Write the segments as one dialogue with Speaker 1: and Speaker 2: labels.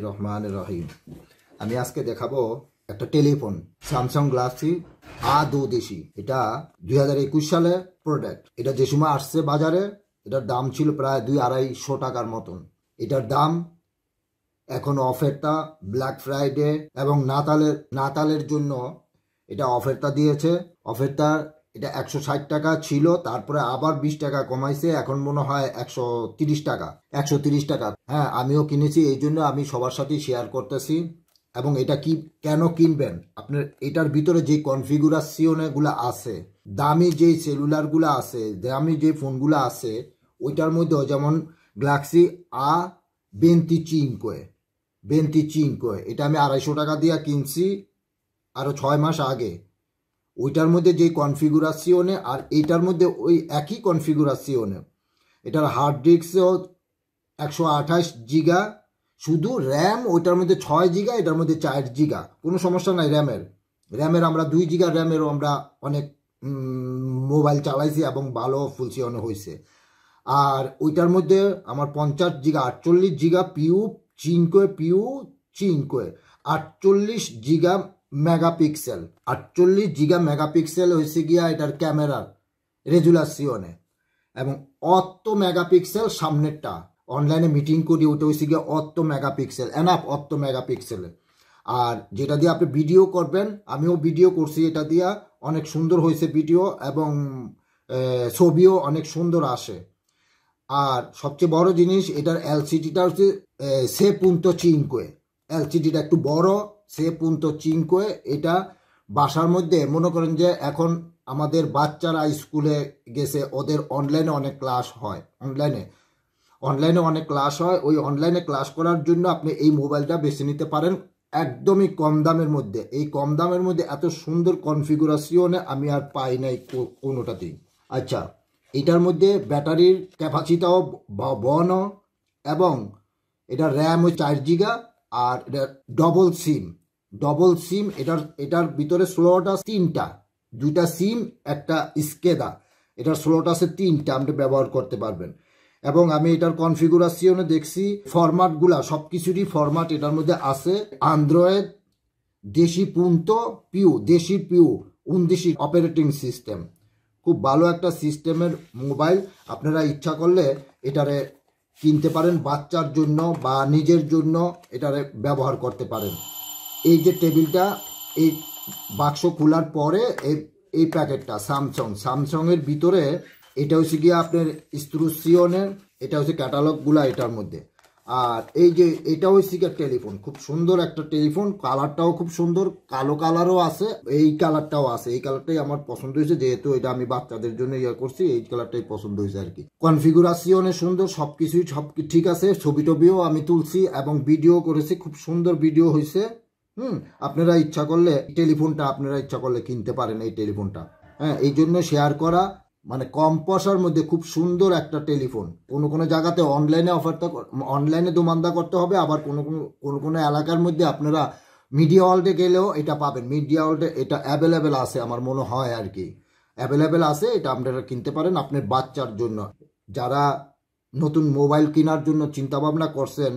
Speaker 1: রহমানির রহিম। আমি আজকে দেখাবো একটা টেলিফোন স্যামসাং গ্যালাক্সি A2 এটা 2021 সালে প্রোডাক্ট। এটা যে সময় আসছে বাজারে এটার দাম ছিল প্রায় 2-250 টাকার মতন। এটার দাম এখন অফারটা ব্ল্যাক ফ্রাইডে এবং নাতালের জন্য এটা অফারটা দিয়েছে। অফারটা এটা 160 টাকা ছিল, তারপরে আবার 20 টাকা কমাইছে, এখন মনে হয় 130 টাকা। 130 টাকা। হ্যাঁ, আমিও কিনেছি, এই জন্য আমি সবার সাথে শেয়ার করতেছি। এবং এটা কি কেন কিনবেন, আপনার এটার ভিতরে যে কনফিগুরেশনগুলো আছে, দামি যে সেলুলারগুলো আছে, দামি যে ফোনগুলো আছে, ওইটার মধ্যে যেমন গ্যালাক্সি A25 এটা আমি 250 টাকা দিয়ে কিনছি আরও 6 মাস আগে। ওইটার মধ্যে যে কনফিগুরেশনে আর এইটার মধ্যে ওই একই কনফিগুরেশনে, এটার হার্ড ডিস্কও 128 জিগা, শুধু র্যাম ওইটার মধ্যে 6 জিগা, এটার মধ্যে 4 জিগা। কোনো সমস্যা নাই র্যামের আমরা 2 জিগা র্যামেরও আমরা অনেক মোবাইল চালাইছি এবং ভালো ফুলসিয়নে হয়েছে। আর ওইটার মধ্যে আমার 50 জিগা 48 জিগা পিউ 48 জিগা মেগাপিক্সেল। 48 জিগা মেগাপিক্সেল হয়েছে গিয়া এটার ক্যামেরার রেজুলেশনে, এবং 8 মেগাপিক্সেল সামনেরটা। অনলাইনে মিটিং করি ওটা হয়েছে গিয়া 8 মেগাপিক্সেল, এনাফ 8 মেগাপিক্সেলে। আর যেটা দিয়ে আপনি ভিডিও করবেন, আমিও ভিডিও করছি এটা দিয়া, অনেক সুন্দর হয়েছে ভিডিও এবং ছবিও অনেক সুন্দর আসে। আর সবচেয়ে বড় জিনিস, এটার এলসিডিটা হচ্ছে 6.5, এলসিডিটা একটু বড়, 6.5। এটা বাসার মধ্যে মনে করেন যে এখন আমাদের বাচ্চারা স্কুলে গেছে, ওদের অনলাইনে অনেক ক্লাস হয়, ওই অনলাইনে ক্লাস করার জন্য আপনি এই মোবাইলটা বেছে নিতে পারেন একদমই কম দামের মধ্যে। এই কম দামের মধ্যে এত সুন্দর কনফিগুরেশনে আমি আর পাই নাই কোনোটাতেই। আচ্ছা, এটার মধ্যে ব্যাটারির ক্যাপাসিটিও বড় এবং এটার র্যাম ওই 4 জিগা। আর এটা ডবল সিম। এটার ভিতরে স্লট আছে 3টা, 2টা সিম, একটা স্কেদা। এটার স্লট আছে 3টা, আপনি ব্যবহার করতে পারবেন। এবং আমি এটার কনফিগুরেশনে দেখছি ফরম্যাটগুলা, সব কিছুরই ফরম্যাট এটার মধ্যে আছে। অ্যান্ড্রয়েড দেশি পিউ 19 অপারেটিং সিস্টেম। খুব ভালো একটা সিস্টেমের মোবাইল। আপনারা ইচ্ছা করলে এটারে কিনতে পারেন বাচ্চার জন্য বা নিজের জন্য, এটারে ব্যবহার করতে পারেন। এই যে টেবিলটা, এই বাক্স খোলার পরে এই প্যাকেটটা স্যামসাংয়ের ভিতরে, এটা হচ্ছে গিয়ে আপনার ইনস্ট্রুকশনের, এটা হচ্ছে ক্যাটালগুলা এটার মধ্যে। আর এই যে এটা হচ্ছে গিয়ে টেলিফোন, খুব সুন্দর একটা টেলিফোন। কালারটাও খুব সুন্দর, কালো কালারও আছে, এই কালারটাও আছে। এই কালারটাই আমার পছন্দ হয়েছে, যেহেতু এটা আমি বাচ্চাদের জন্য করছি, এই কালারটাই পছন্দ হয়েছে আর কি। কনফিগুরেশনে সুন্দর, সব ঠিক আছে। ছবি টবিও আমি তুলছি এবং ভিডিও করেছি, খুব সুন্দর ভিডিও হয়েছে। আপনারা ইচ্ছা করলে কিনতে পারেন এই টেলিফোনটা। হ্যাঁ, এই জন্য শেয়ার করা, মানে কম পয়সার মধ্যে খুব সুন্দর একটা টেলিফোন। কোনো জায়গাতে অনলাইনে দোমান্দা করতে হবে, আবার কোনো এলাকার মধ্যে আপনারা মিডিয়া ওয়ার্ল্ডে গেলেও এটা পাবেন। মিডিয়া ওয়ার্ল্ডে এটা অ্যাভেলেবেল আছে আমার মনে হয় আর কি, অ্যাভেলেবেল আছে। এটা আপনারা কিনতে পারেন আপনার বাচ্চার জন্য। যারা নতুন মোবাইল কেনার জন্য চিন্তা ভাবনা করছেন,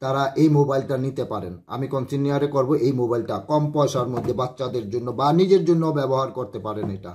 Speaker 1: তারা এই মোবাইলটা নিতে পারেন। আমি কন্টিনিউয়ারে করব এই মোবাইলটা কম পয়সার মধ্যে বাচ্চাদের জন্য বা নিজের জন্য ব্যবহার করতে পারেন এটা।